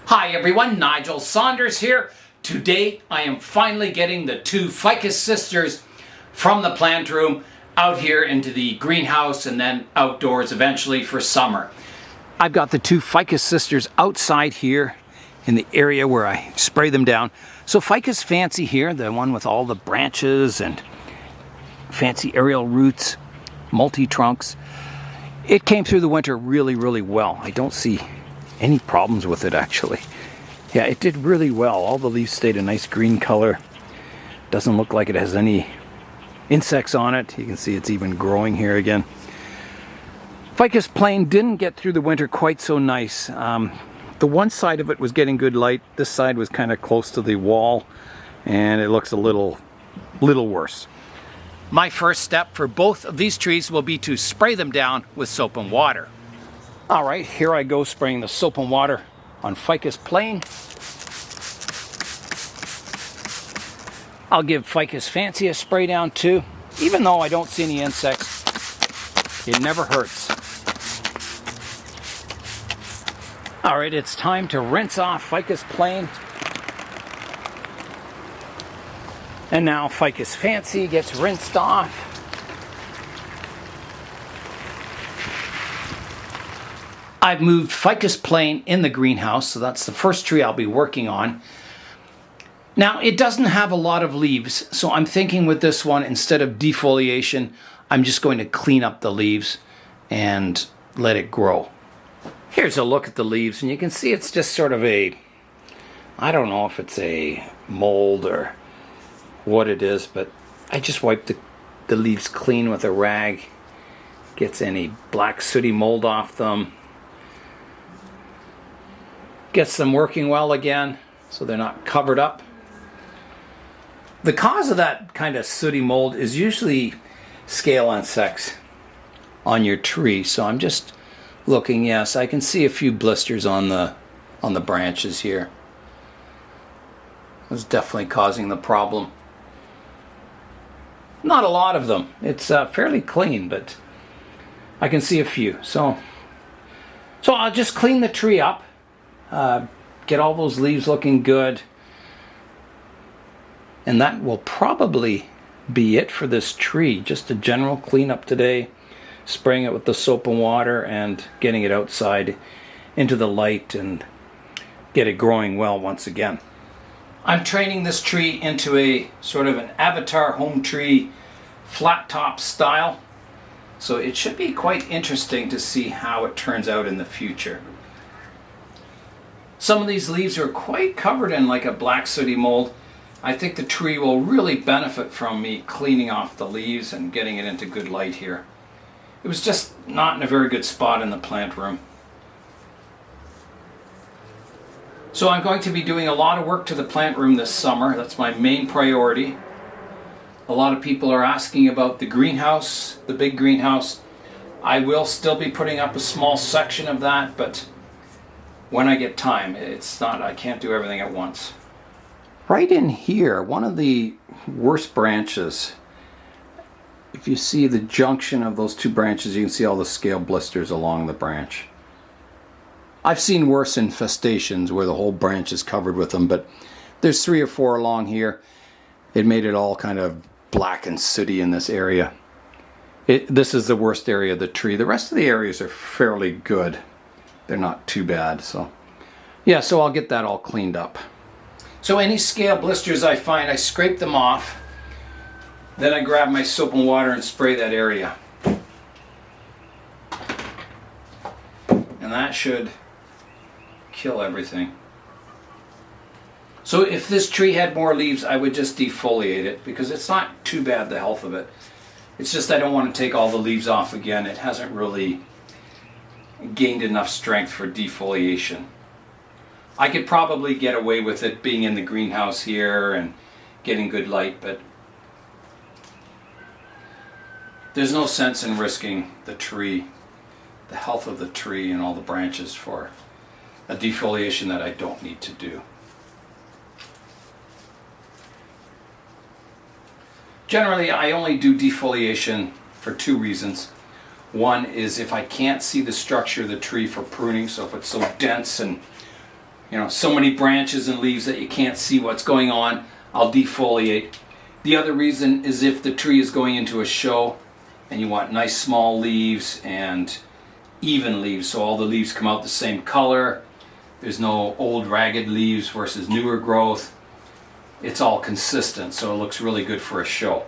Hi everyone, Nigel Saunders here. Today I am finally getting the two Ficus sisters from the plant room out here into the greenhouse and then outdoors eventually for summer. I've got the two Ficus sisters outside here in the area where I spray them down. So Ficus Fancy here, the one with all the branches and fancy aerial roots, multi-trunks. It came through the winter really well. I don't see any problems with it actually. Yeah, it did really well. All the leaves stayed a nice green color. Doesn't look like it has any insects on it. You can see it's even growing here again. Ficus Plain didn't get through the winter quite so nice. The one side of it was getting good light. This side was kind of close to the wall and it looks a little worse. My first step for both of these trees will be to spray them down with soap and water. All right, here I go spraying the soap and water on Ficus Plain. I'll give Ficus Fancy a spray down too. Even though I don't see any insects, it never hurts. All right, it's time to rinse off Ficus Plain. And now Ficus Fancy gets rinsed off. I've moved Ficus Plain in the greenhouse, so that's the first tree I'll be working on. Now, it doesn't have a lot of leaves, so I'm thinking with this one, instead of defoliation, I'm just going to clean up the leaves and let it grow. Here's a look at the leaves, and you can see it's just sort of I don't know if it's a mold or what it is, but I just wiped the leaves clean with a rag. Gets any black sooty mold off them. Gets them working well again, so they're not covered up. The cause of that kind of sooty mold is usually scale insects on your tree. So I'm just looking, yes, I can see a few blisters on the branches here. It's definitely causing the problem. Not a lot of them. It's fairly clean, but I can see a few. So I'll just clean the tree up. Get all those leaves looking good, and that will probably be it for this tree. Just a general cleanup today, spraying it with the soap and water and getting it outside into the light and get it growing well once again. I'm training this tree into a sort of an avatar home tree flat top style, so it should be quite interesting to see how it turns out in the future. Some of these leaves are quite covered in like a black sooty mold. I think the tree will really benefit from me cleaning off the leaves and getting it into good light here. It was just not in a very good spot in the plant room. So I'm going to be doing a lot of work to the plant room this summer. That's my main priority. A lot of people are asking about the greenhouse, the big greenhouse. I will still be putting up a small section of that, but when I get time. I can't do everything at once. Right in here, one of the worst branches, if you see the junction of those two branches, you can see all the scale blisters along the branch. I've seen worse infestations where the whole branch is covered with them, but there's 3 or 4 along here. It made it all kind of black and sooty in this area. This is the worst area of the tree. The rest of the areas are fairly good. They're not too bad, so yeah, so I'll get that all cleaned up. So any scale blisters I find, I scrape them off, then I grab my soap and water and spray that area. And that should kill everything. So if this tree had more leaves, I would just defoliate it, because it's not too bad, the health of it. It's just I don't want to take all the leaves off again. It hasn't really gained enough strength for defoliation. I could probably get away with it being in the greenhouse here and getting good light, but there's no sense in risking the tree, the health of the tree and all the branches for a defoliation that I don't need to do. Generally, I only do defoliation for 2 reasons. One is if I can't see the structure of the tree for pruning, so if it's so dense and so many branches and leaves that you can't see what's going on, I'll defoliate. The other reason is if the tree is going into a show and you want nice small leaves and even leaves, so all the leaves come out the same color. There's no old ragged leaves versus newer growth. It's all consistent, so it looks really good for a show.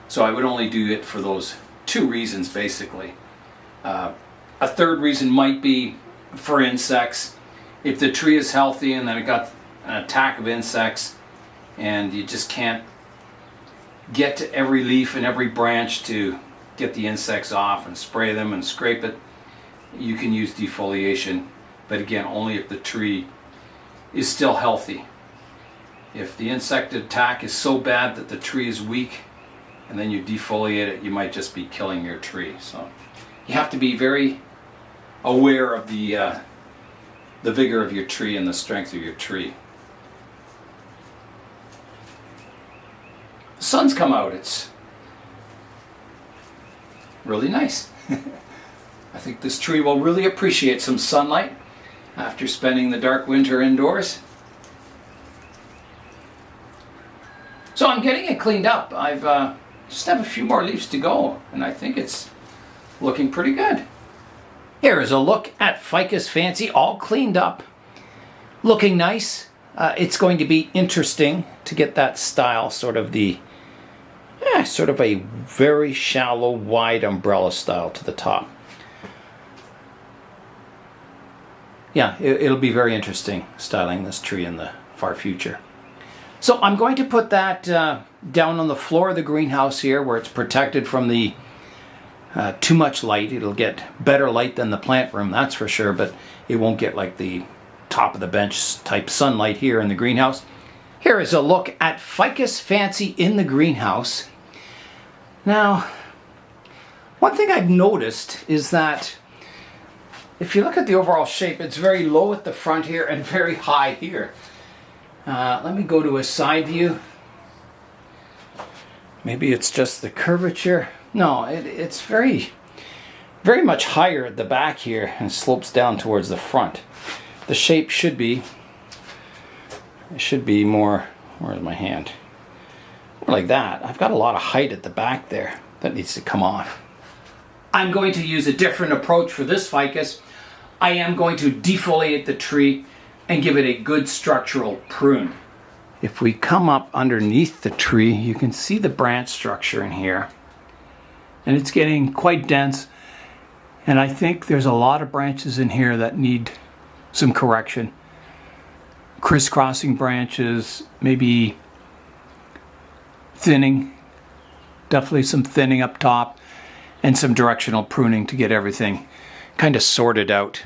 So I would only do it for those two reasons, basically. A third reason might be for insects. If the tree is healthy and then it got an attack of insects and you just can't get to every leaf and every branch to get the insects off and spray them and scrape it, you can use defoliation. But again, only if the tree is still healthy. If the insect attack is so bad that the tree is weak and then you defoliate it, you might just be killing your tree. So you have to be very aware of the vigor of your tree and the strength of your tree. The sun's come out. It's really nice. I think this tree will really appreciate some sunlight after spending the dark winter indoors. So I'm getting it cleaned up. I've just have a few more leaves to go, and I think it's looking pretty good. Here is a look at Ficus Fancy, all cleaned up, looking nice. It's going to be interesting to get that style, sort of a very shallow, wide umbrella style to the top. Yeah, it'll be very interesting styling this tree in the far future. So I'm going to put that down on the floor of the greenhouse here where it's protected from the too much light. It'll get better light than the plant room, that's for sure, but it won't get like the top of the bench type sunlight here in the greenhouse. Here is a look at Ficus Fancy in the greenhouse. Now, one thing I've noticed is that if you look at the overall shape, it's very low at the front here and very high here. Let me go to a side view. Maybe it's just the curvature. No, it's very much higher at the back here and slopes down towards the front. The shape should be more, where's my hand? More like that. I've got a lot of height at the back there. That needs to come off. I'm going to use a different approach for this ficus. I am going to defoliate the tree and give it a good structural prune. If we come up underneath the tree, you can see the branch structure in here. And it's getting quite dense. And I think there's a lot of branches in here that need some correction. Crisscrossing branches, maybe thinning. Definitely some thinning up top and some directional pruning to get everything kind of sorted out.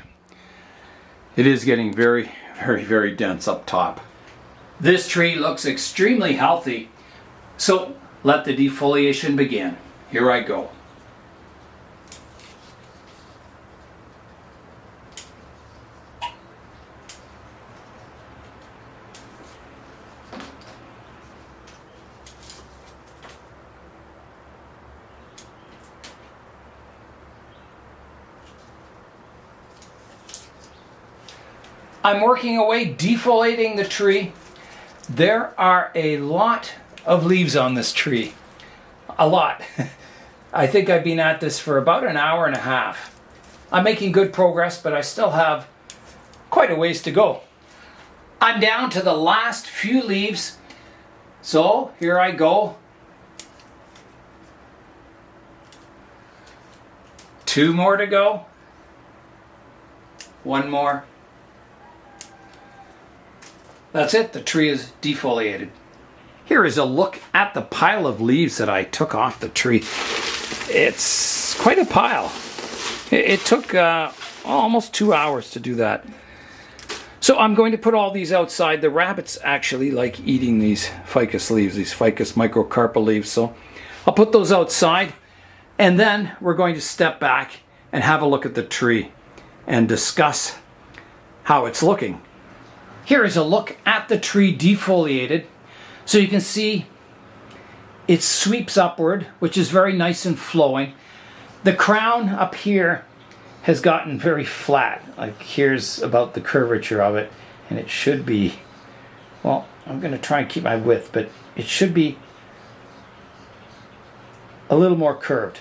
It is getting very, very dense up top. This tree looks extremely healthy, so let the defoliation begin. Here I go. I'm working away defoliating the tree. There are a lot of leaves on this tree. A lot. I think I've been at this for about an hour and a half. I'm making good progress, but I still have quite a ways to go. I'm down to the last few leaves. So here I go. 2 more to go. 1 more. That's it, the tree is defoliated. Here is a look at the pile of leaves that I took off the tree. It's quite a pile. It took almost 2 hours to do that. So I'm going to put all these outside. The rabbits actually like eating these ficus leaves, these ficus microcarpa leaves. So I'll put those outside, and then we're going to step back and have a look at the tree and discuss how it's looking. Here is a look at the tree defoliated. So you can see it sweeps upward, which is very nice and flowing. The crown up here has gotten very flat. Like here's about the curvature of it. And it should be, well, I'm going to try and keep my width, but it should be a little more curved.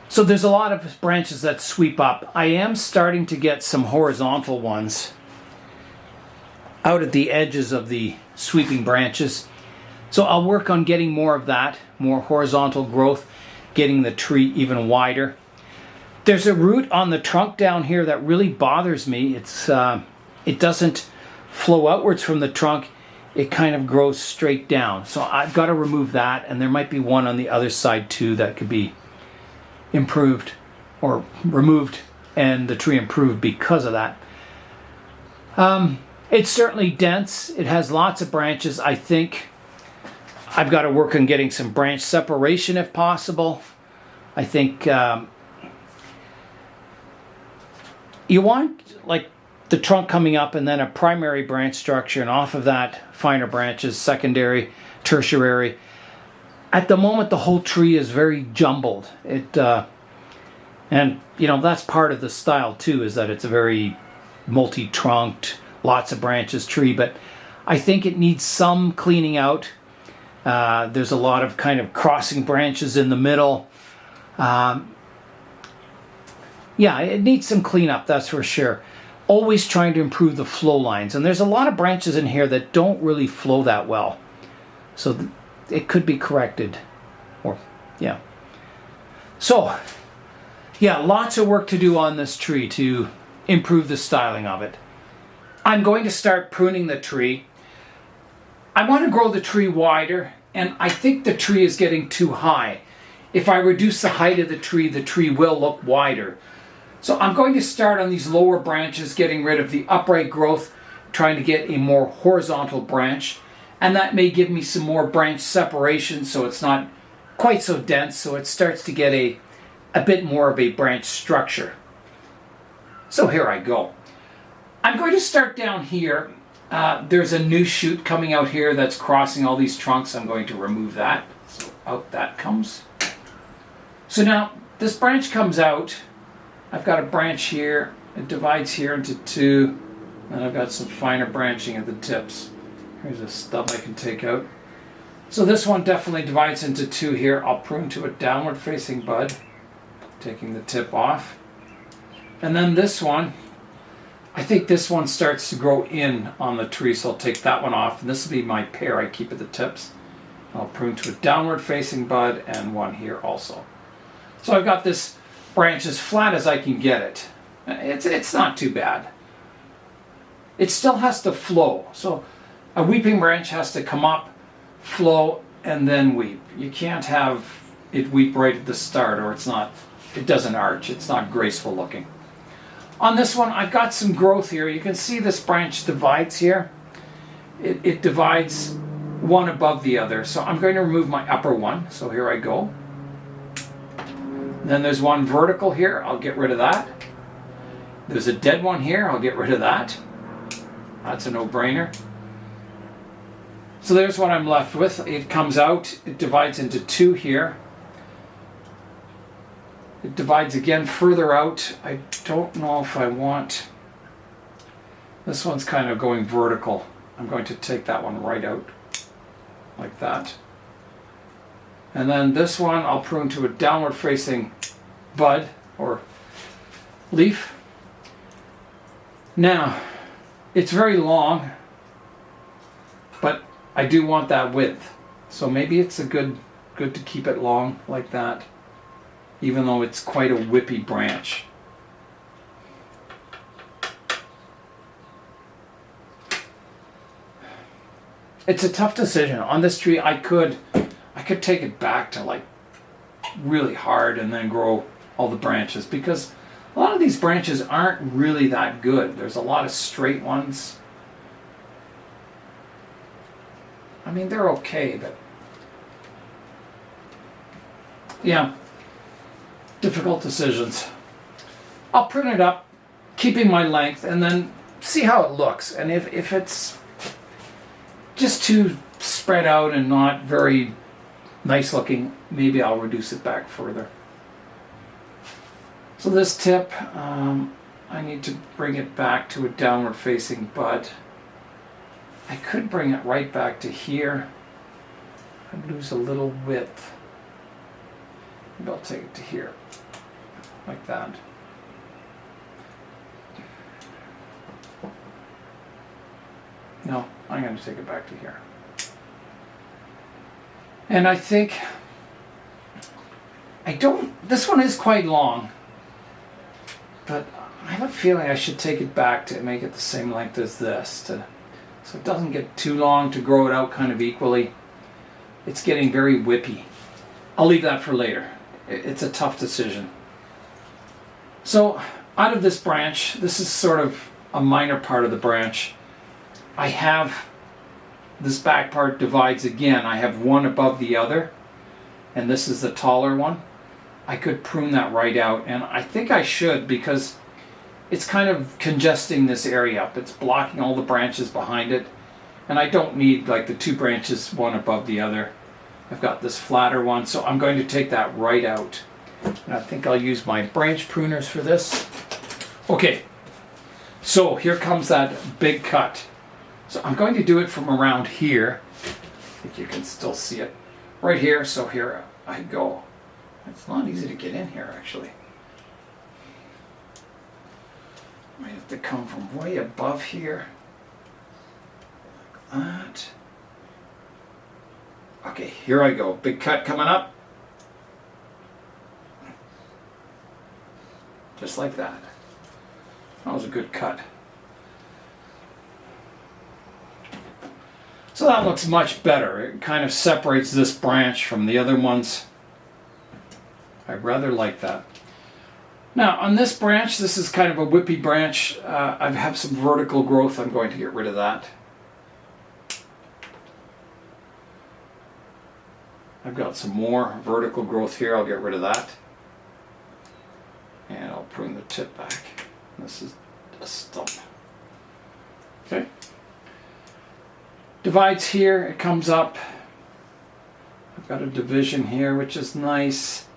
So there's a lot of branches that sweep up. I am starting to get some horizontal ones out at the edges of the sweeping branches. So I'll work on getting more of that, more horizontal growth, getting the tree even wider. There's a root on the trunk down here that really bothers me. It doesn't flow outwards from the trunk. It kind of grows straight down. So I've got to remove that, and there might be one on the other side too that could be improved or removed and the tree improved because of that. It's certainly dense. It has lots of branches. I think I've got to work on getting some branch separation if possible. I think you want like the trunk coming up and then a primary branch structure, and off of that finer branches, secondary, tertiary. At the moment the whole tree is very jumbled. And you know, that's part of the style too, is that it's a very multi-trunked, lots of branches tree, but I think it needs some cleaning out. There's a lot of kind of crossing branches in the middle. Yeah, it needs some cleanup, that's for sure. Always trying to improve the flow lines, and there's a lot of branches in here that don't really flow that well. So it could be corrected, or yeah. So yeah, lots of work to do on this tree to improve the styling of it. I'm going to start pruning the tree. I want to grow the tree wider, and I think the tree is getting too high. If I reduce the height of the tree will look wider. So I'm going to start on these lower branches, getting rid of the upright growth, trying to get a more horizontal branch. And that may give me some more branch separation so it's not quite so dense, so it starts to get a bit more of a branch structure. So here I go. I'm going to start down here. There's a new shoot coming out here that's crossing all these trunks. I'm going to remove that. So out that comes. So now this branch comes out. I've got a branch here. It divides here into two. And I've got some finer branching at the tips. Here's a stub I can take out. So this one definitely divides into two here. I'll prune to a downward facing bud, taking the tip off. And then this one, I think this one starts to grow in on the tree, so I'll take that one off. And this will be my pair I keep at the tips. I'll prune to a downward facing bud and one here also. So I've got this branch as flat as I can get it. It's not too bad. It still has to flow. So a weeping branch has to come up, flow, and then weep. You can't have it weep right at the start, or it doesn't arch. It's not graceful looking. On this one, I've got some growth here. You can see this branch divides here. It divides one above the other. So I'm going to remove my upper one. So here I go. Then there's one vertical here. I'll get rid of that. There's a dead one here. I'll get rid of that. That's a no-brainer. So there's what I'm left with. It comes out. It divides into two here. It divides again further out. I don't know if I want... This one's kind of going vertical. I'm going to take that one right out. Like that. And then this one I'll prune to a downward facing bud or leaf. Now, it's very long, but I do want that width. So maybe it's good to keep it long like that, even though it's quite a whippy branch. It's a tough decision. On this tree, I could take it back to like really hard and then grow all the branches, because a lot of these branches aren't really that good. There's a lot of straight ones. I mean, they're okay, but yeah, difficult decisions. I'll prune it up, keeping my length, and then see how it looks. And if it's just too spread out and not very nice looking, maybe I'll reduce it back further. So this tip, I need to bring it back to a downward facing bud. I could bring it right back to here. I'd lose a little width. Maybe I'll take it to here, like that. No, I'm going to take it back to here. And I think, this one is quite long, but I have a feeling I should take it back to make it the same length as this, so it doesn't get too long, to grow it out kind of equally. It's getting very whippy. I'll leave that for later. It's a tough decision. So out of this branch, this is sort of a minor part of the branch. I have this back part divides again. I have one above the other, and this is the taller one. I could prune that right out, and I think I should, because it's kind of congesting this area up. It's blocking all the branches behind it, and I don't need like the two branches one above the other. I've got this flatter one, so I'm going to take that right out. And I think I'll use my branch pruners for this. Okay, so here comes that big cut. So I'm going to do it from around here. I think you can still see it right here. So here I go. It's not easy to get in here, actually. Might have to come from way above here, like that. Okay, here I go. Big cut coming up. Just like that. That was a good cut. So that looks much better. It kind of separates this branch from the other ones. I rather like that. Now on this branch, this is kind of a whippy branch. I have some vertical growth. I'm going to get rid of that. I've got some more vertical growth here. I'll get rid of that. And I'll prune the tip back. This is a stump. Okay. Divides here, it comes up. I've got a division here, which is nice.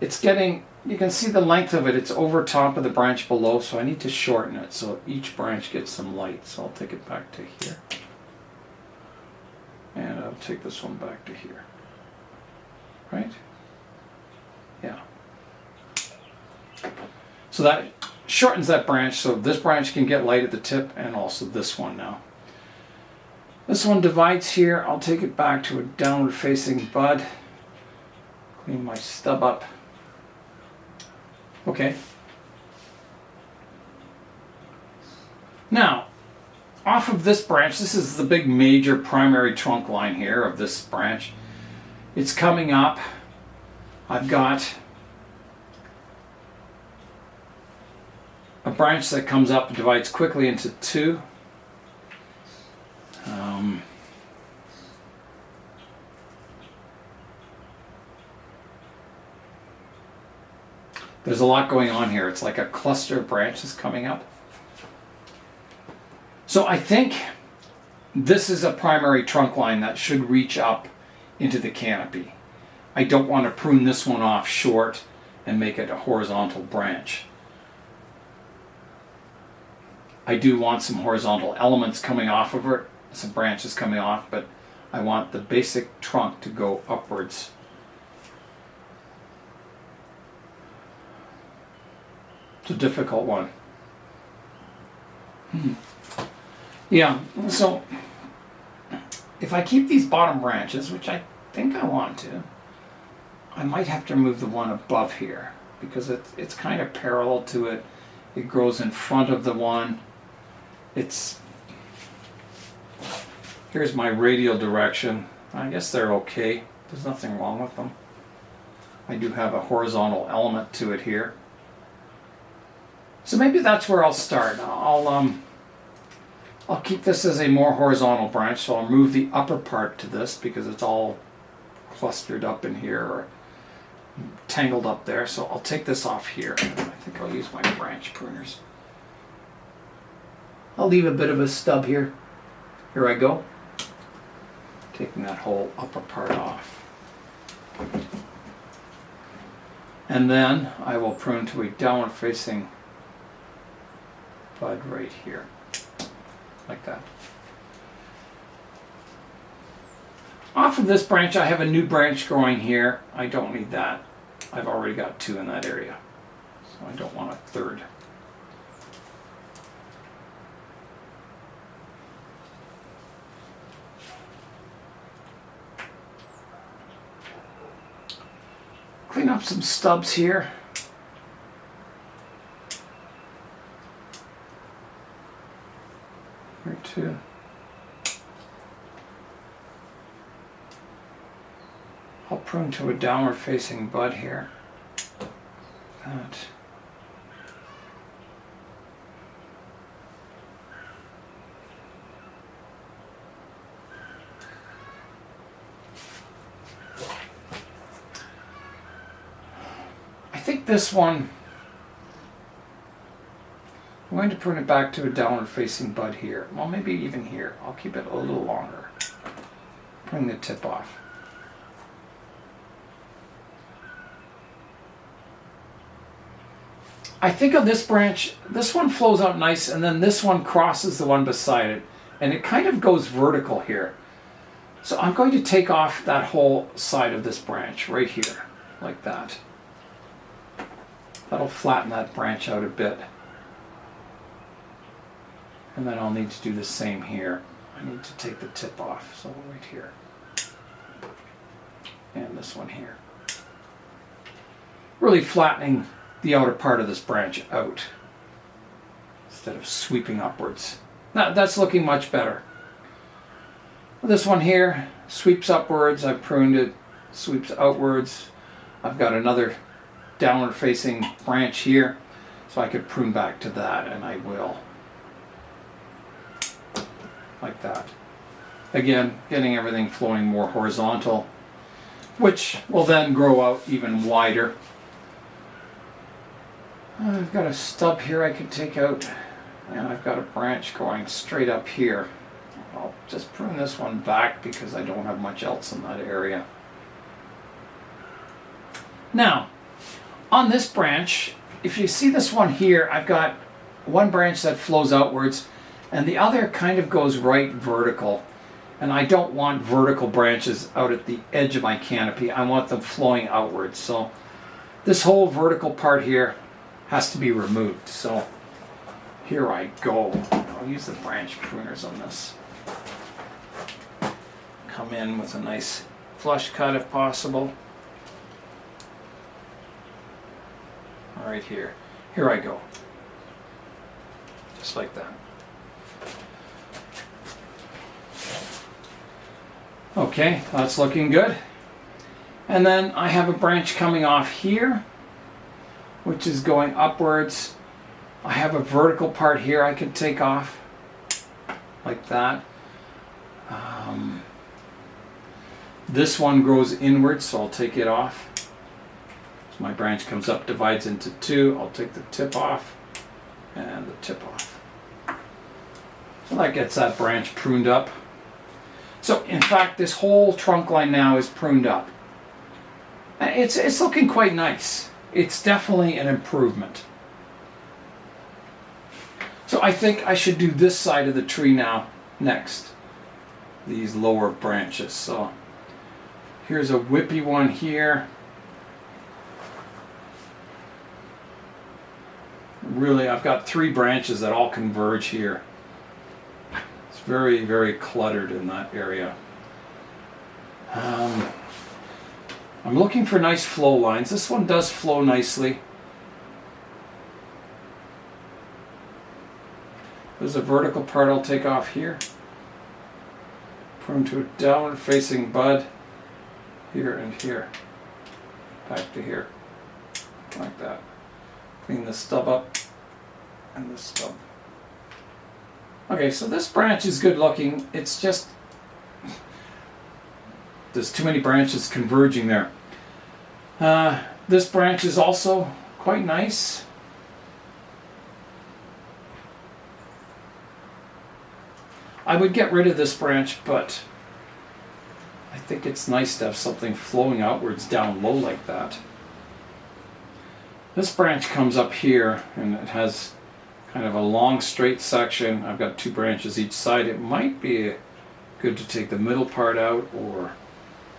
It's getting, you can see the length of it. It's over top of the branch below, so I need to shorten it so each branch gets some light. So I'll take it back to here. And I'll take this one back to here. Right? Yeah. So that shortens that branch, so this branch can get light at the tip, and also this one now. This one divides here. I'll take it back to a downward facing bud. Clean my stub up. Okay. Now, off of this branch, this is the big major primary trunk line here of this branch. It's coming up. I've got a branch that comes up and divides quickly into two. There's a lot going on here. It's like a cluster of branches coming up. So I think this is a primary trunk line that should reach up into the canopy. I don't want to prune this one off short and make it a horizontal branch. I do want some horizontal elements coming off of it, some branches coming off, but I want the basic trunk to go upwards. It's a difficult one. Yeah, so if I keep these bottom branches, which I think I want to, I might have to remove the one above here because it's kind of parallel to it. It grows in front of the one. Here's my radial direction. I guess they're okay. There's nothing wrong with them. I do have a horizontal element to it here. So maybe that's where I'll start. I'll keep this as a more horizontal branch, so I'll move the upper part to this because it's all clustered up in here or tangled up there. So I'll take this off here. I think I'll use my branch pruners. I'll leave a bit of a stub here. Here I go. Taking that whole upper part off. And then I will prune to a downward facing bud right here, like that. Off of this branch, I have a new branch growing here. I don't need that. I've already got 2 in that area, so I don't want a third. Clean up some stubs here. Here too. I'll prune to a downward facing bud here. That. I think this one, I'm going to prune it back to a downward facing bud here. Well, maybe even here. I'll keep it a little longer. Bring the tip off. I think on this branch, this one flows out nice, and then this one crosses the one beside it, and it kind of goes vertical here. So I'm going to take off that whole side of this branch right here, like that. That'll flatten that branch out a bit. And then I'll need to do the same here. I need to take the tip off, so right here. And this one here. Really flattening the outer part of this branch out instead of sweeping upwards. Now, that's looking much better. This one here sweeps upwards. I pruned it, sweeps outwards. I've got another downward facing branch here, so I could prune back to that, and I will. Like that. Again, getting everything flowing more horizontal, which will then grow out even wider. I've got a stub here I could take out, and I've got a branch going straight up here. I'll just prune this one back because I don't have much else in that area. Now, on this branch, if you see this one here, I've got one branch that flows outwards, and the other kind of goes right vertical. And I don't want vertical branches out at the edge of my canopy. I want them flowing outwards. So this whole vertical part here has to be removed. So here I go. I'll use the branch pruners on this. Come in with a nice flush cut if possible. Right here. Here I go. Just like that. Okay, that's looking good. And then I have a branch coming off here, which is going upwards. I have a vertical part here I could take off, like that. This one grows inwards, so I'll take it off. So my branch comes up, divides into 2. I'll take the tip off and the tip off. So that gets that branch pruned up. So in fact, this whole trunk line now is pruned up. It's looking quite nice. It's definitely an improvement. So I think I should do this side of the tree now next. These lower branches. So here's a whippy one here. Really, I've got 3 branches that all converge here. It's very, very cluttered in that area. I'm looking for nice flow lines. This one does flow nicely. There's a vertical part I'll take off here. Prune to a downward facing bud. Here and here. Back to here. Like that. Clean the stub up and the stub. Okay, so this branch is good looking. It's just there's too many branches converging there. This branch is also quite nice. I would get rid of this branch, but I think it's nice to have something flowing outwards down low like that. This branch comes up here and it has kind of a long straight section. I've got 2 branches each side. It might be good to take the middle part out or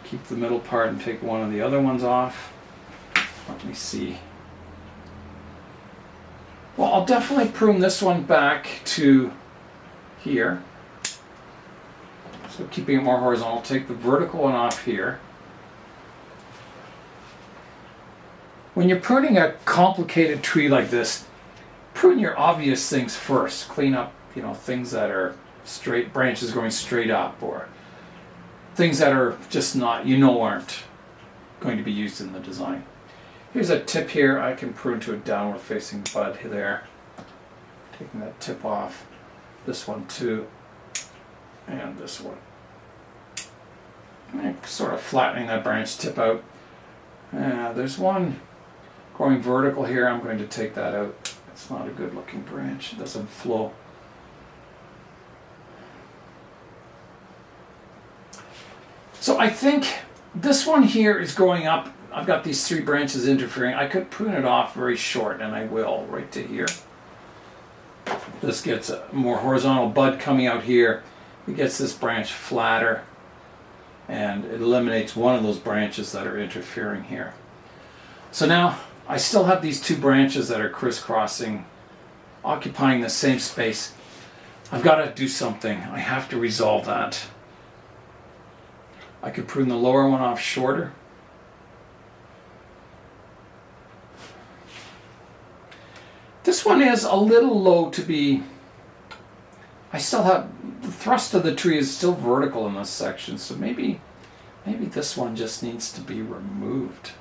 keep the middle part and take one of the other ones off. Let me see. Well, I'll definitely prune this one back to here. So keeping it more horizontal, I'll take the vertical one off here. When you're pruning a complicated tree like this, prune your obvious things first. Clean up, things that are straight, branches going straight up, or things that are just not, aren't going to be used in the design. Here's a tip here. I can prune to a downward facing bud there. Taking that tip off. This one too. And this one. And sort of flattening that branch tip out. There's one going vertical here. I'm going to take that out. It's not a good looking branch. It doesn't flow. So I think this one here is growing up. I've got these 3 branches interfering. I could prune it off very short, and I will, right to here. This gets a more horizontal bud coming out here. It gets this branch flatter, and it eliminates one of those branches that are interfering here. So now I still have these 2 branches that are crisscrossing, occupying the same space. I've got to do something. I have to resolve that. I could prune the lower one off shorter. This one is a little low to be. I still have the thrust of the tree is still vertical in this section, so maybe this one just needs to be removed.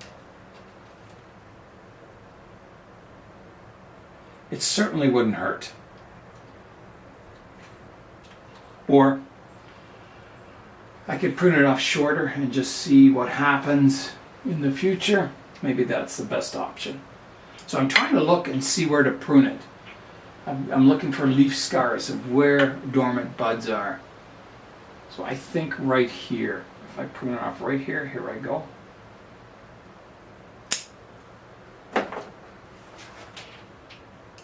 It certainly wouldn't hurt. Or I could prune it off shorter and just see what happens in the future. Maybe that's the best option. So I'm trying to look and see where to prune it. I'm looking for leaf scars of where dormant buds are. So I think right here. If I prune it off right here, here I go.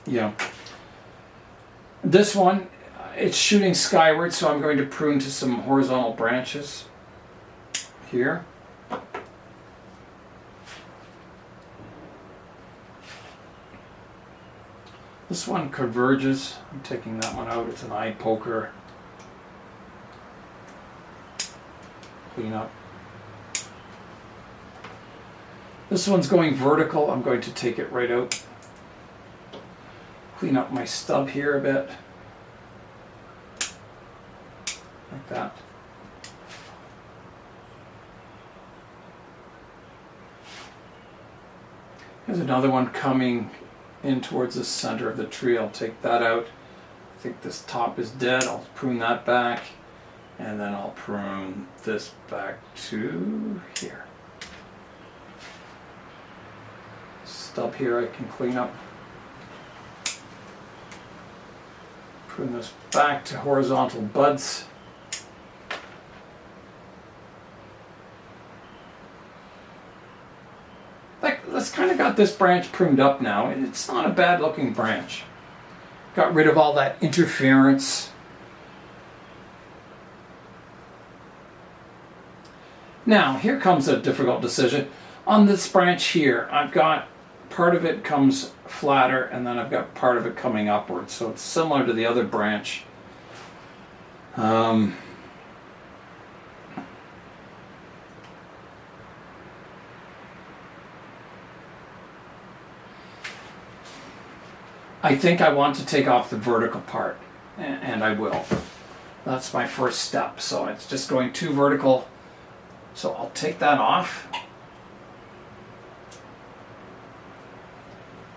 Yeah. This one, it's shooting skyward, so I'm going to prune to some horizontal branches here. This one converges. I'm taking that one out. It's an eye poker. Clean up. This one's going vertical. I'm going to take it right out. Clean up my stub here a bit. Like that. Here's another one coming in towards the center of the tree. I'll take that out. I think this top is dead. I'll prune that back, and then I'll prune this back to here. Stub here I can clean up. Prune this back to horizontal buds. That's kind of got this branch pruned up now, and it's not a bad looking branch. Got rid of all that interference. Now, here comes a difficult decision. On this branch here, I've got part of it comes flatter, and then I've got part of it coming upwards, so it's similar to the other branch. I think I want to take off the vertical part, and I will. That's my first step, so it's just going too vertical. So I'll take that off.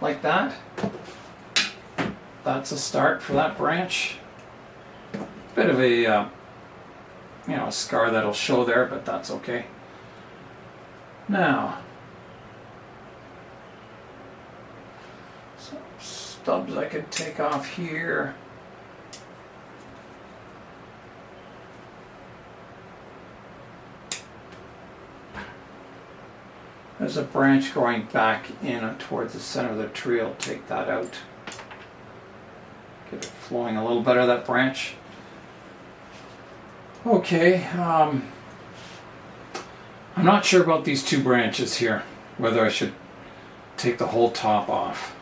Like that. That's a start for that branch. Bit of a, a scar that'll show there, but that's okay. Now, stubs I could take off here. There's a branch going back in towards the center of the tree. I'll take that out. flowing a little better, that branch. Okay, I'm not sure about these two branches here, whether I should take the whole top off.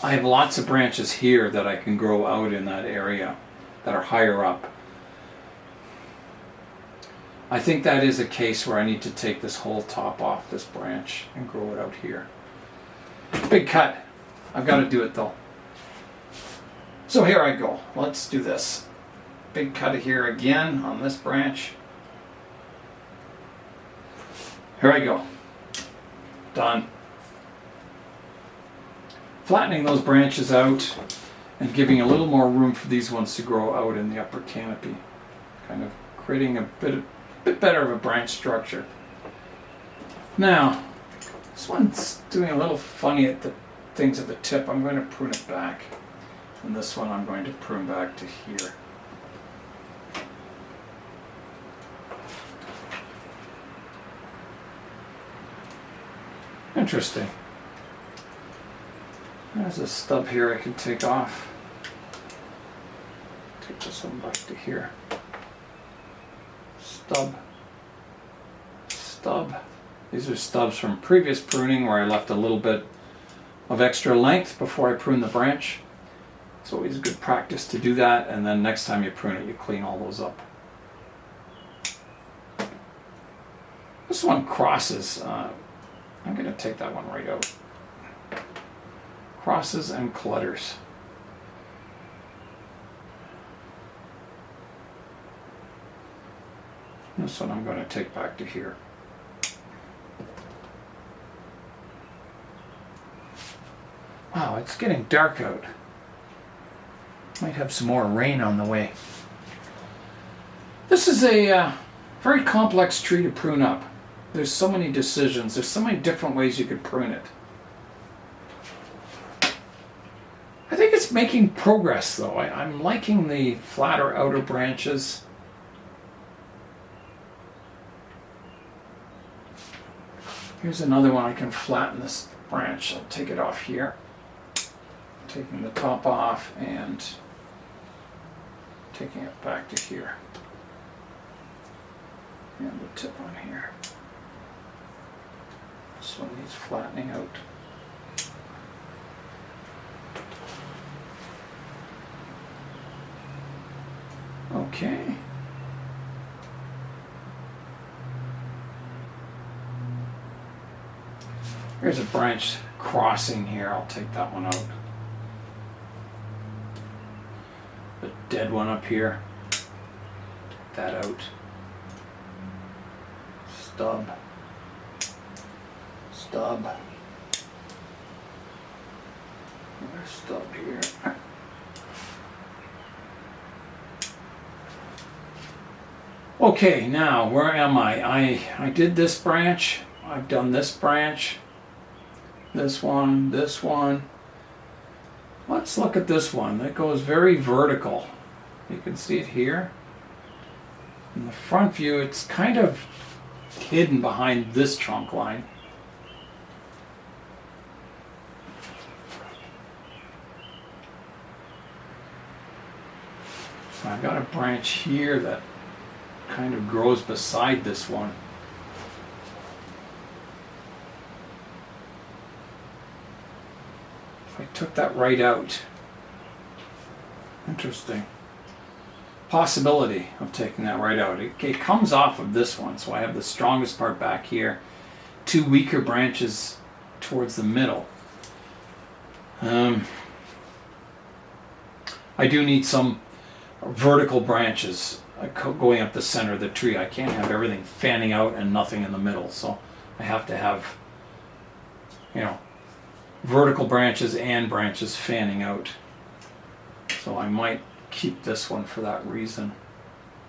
I have lots of branches here that I can grow out in that area that are higher up. I think that is a case where I need to take this whole top off this branch and grow it out here. Big cut. I've got to do it though. So here I go. Let's do this. Big cut here again on this branch. Here I go. Done. Flattening those branches out and giving a little more room for these ones to grow out in the upper canopy. Kind of creating a bit better of a branch structure. Now, this one's doing a little funny at the things at the tip. I'm going to prune it back. And this one I'm going to prune back to here. Interesting. There's a stub here I can take off. Take this one back to here. Stub. Stub. These are stubs from previous pruning where I left a little bit of extra length before I prune the branch. It's always good practice to do that, and then next time you prune it, you clean all those up. This one crosses. I'm going to take that one right out. Crosses and clutters. This one I'm going to take back to here. Wow, it's getting dark out. Might have some more rain on the way. This is a very complex tree to prune up. There's so many decisions. There's so many different ways you could prune it. I think it's making progress though. I'm liking the flatter outer branches. Here's another one. I can flatten this branch. I'll take it off here. Taking the top off and taking it back to here. And the tip on here. This one needs flattening out. Okay. Here's a branch crossing here. I'll take that one out. The dead one up here. Take that out. Stub. Stub. Another stub here. Okay, now where am I? I did this branch. I've done this branch. This one, this one. Let's look at this one. That goes very vertical. You can see it here. In the front view, it's kind of hidden behind this trunk line. So I've got a branch here that kind of grows beside this one. If I took that right out, interesting. Possibility of taking that right out. It comes off of this one, so I have the strongest part back here, two weaker branches towards the middle. I do need some vertical branches going up the center of the tree. I can't have everything fanning out and nothing in the middle, so I have to have, vertical branches and branches fanning out. So I might keep this one for that reason.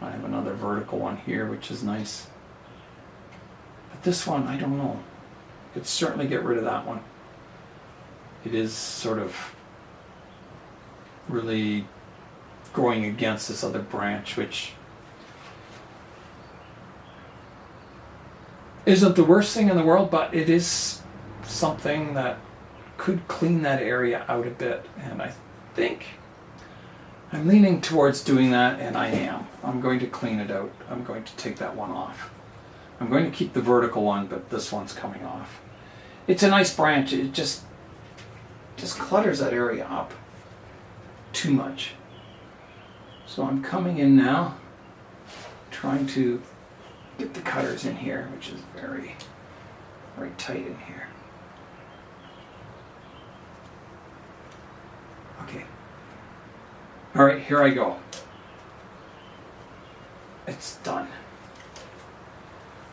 I have another vertical one here, which is nice. But this one, I don't know. Could certainly get rid of that one. It is sort of really growing against this other branch, which isn't the worst thing in the world, but it is something that could clean that area out a bit. And I think I'm leaning towards doing that, and I am. I'm going to clean it out. I'm going to take that one off. I'm going to keep the vertical one, but this one's coming off. It's a nice branch. It just clutters that area up too much. So I'm coming in now, trying to get the cutters in here, which is very, very tight in here. Okay. All right, here I go. It's done.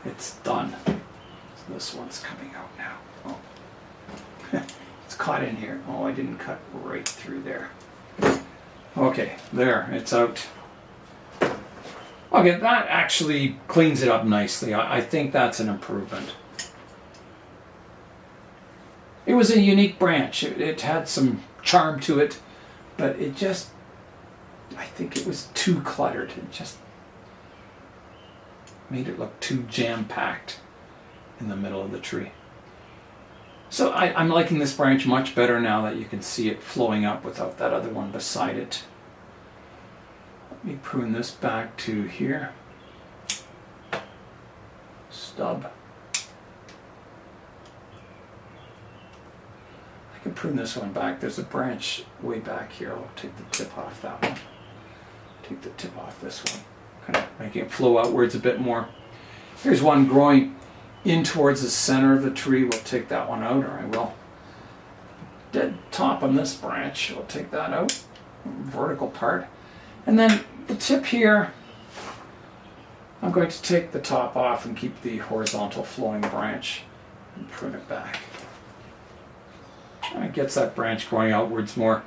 It's done. So this one's coming out now. Oh. It's caught in here. Oh, I didn't cut right through there. Okay, there, it's out. Okay, that actually cleans it up nicely. I think that's an improvement. It was a unique branch. It had some charm to it, but it just, I think it was too cluttered. It just made it look too jam-packed in the middle of the tree. So I'm liking this branch much better now that you can see it flowing up without that other one beside it. Let me prune this back to here. Stub. I can prune this one back. There's a branch way back here. I'll take the tip off that one. Take the tip off this one. Kind of making it flow outwards a bit more. Here's one growing in towards the center of the tree. We'll take that one out, or I will. Dead top on this branch. We'll take that out. Vertical part. And then the tip here, I'm going to take the top off and keep the horizontal flowing branch and prune it back. And it gets that branch growing outwards more.